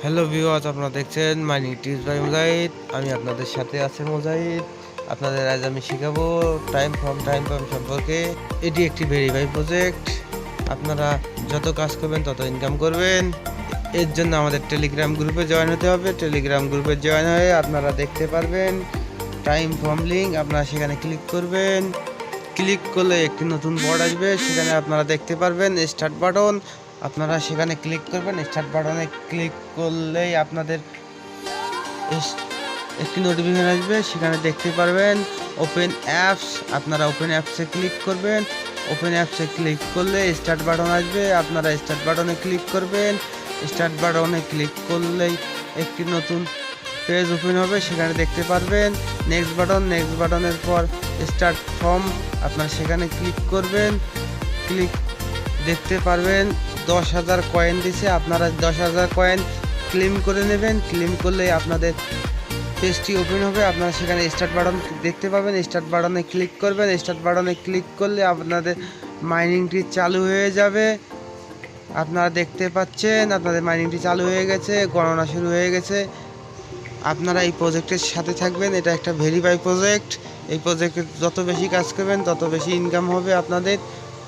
Hello viewers, আপনারা দেখছেন mining tips by মুজাহিদ। আমি আপনাদের সাথে আছি মুজাহিদ। আপনাদের আজ আমি শেখাবো টাইম সম্পর্কে। এটি একটি ভেরিফাই প্রজেক্ট। আপনারা যত কাজ করবেন তত ইনকাম করবেন। এর জন্য আমাদের টেলিগ্রাম গ্রুপে জয়েন হতে হবে। টেলিগ্রাম গ্রুপে জয়েন হয়ে আপনারা দেখতে পারবেন টাইম ফর্ম লিঙ্ক। আপনারা সেখানে ক্লিক করবেন। ক্লিক করলে একটি নতুন বোর্ড আসবে, সেখানে আপনারা দেখতে পারবেন স্টার্ট বাটন। আপনারা সেখানে ক্লিক করবেন। স্টার্ট বাটনে ক্লিক করলেই আপনাদের একটি নোটিফিকেশন আসবে, সেখানে দেখতে পারবেন ওপেন অ্যাপস। আপনারা ওপেন অ্যাপসে ক্লিক করবেন। ওপেন অ্যাপসে ক্লিক করলে স্টার্ট বাটন আসবে, আপনারা স্টার্ট বাটনে ক্লিক করবেন। স্টার্ট বাটনে ক্লিক করলেই একটি নতুন পেজ ওপেন হবে, সেখানে দেখতে পারবেন নেক্সট বাটন। নেক্সট বাটনের পর স্টার্ট ফর্ম, আপনারা সেখানে ক্লিক করবেন। ক্লিক দেখতে পারবেন 10,000 কয়েন দিছে, আপনারা 10,000 কয়েন ক্লেম করে নেবেন। ক্লেম করলে আপনাদের পেজটি ওপেন হবে। আপনারা সেখানে স্টার্ট বাটন দেখতে পাবেন, স্টার্ট বাটনে ক্লিক করবেন। স্টার্ট বাটনে ক্লিক করলে আপনাদের মাইনিংটি চালু হয়ে যাবে। আপনারা দেখতে পাচ্ছেন আপনাদের মাইনিংটি চালু হয়ে গেছে, গণনা শুরু হয়ে গেছে। আপনারা এই প্রজেক্টের সাথে থাকবেন। এটা একটা ভেরিফাই প্রজেক্ট। এই প্রজেক্টে যত বেশি কাজ করবেন তত বেশি ইনকাম হবে আপনাদের।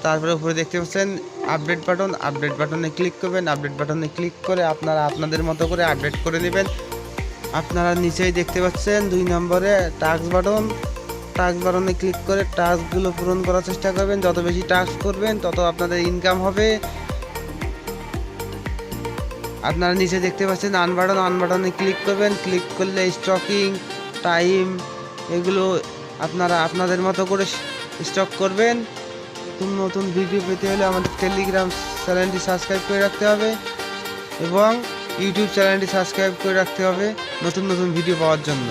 তারপরে উপরে দেখতে পাচ্ছেন আপডেট বাটন। আপডেট বাটনে ক্লিক করবেন। আপডেট বাটনে ক্লিক করে আপনারা আপনাদের মতো করে আপডেট করে নেবেন। আপনারা নিচেই দেখতে পাচ্ছেন 2 নম্বরে টাস্ক বাটন। টাস্ক বাটনে ক্লিক করে টাস্কগুলো পূরণ করার চেষ্টা করবেন। যত বেশি টাস্ক করবেন তত আপনাদের ইনকাম হবে। আপনারা নিচে দেখতে পাচ্ছেন আন বাটন। আন বাটনে ক্লিক করবেন। ক্লিক করলে স্টকিং টাইম এগুলো আপনারা আপনাদের মতো করে স্টক করবেন। নতুন নতুন ভিডিও পেতে হলে আমাদের টেলিগ্রাম চ্যানেলটি সাবস্ক্রাইব করে রাখতে হবে এবং ইউটিউব চ্যানেলটি সাবস্ক্রাইব করে রাখতে হবে নতুন নতুন ভিডিও পাওয়ার জন্য।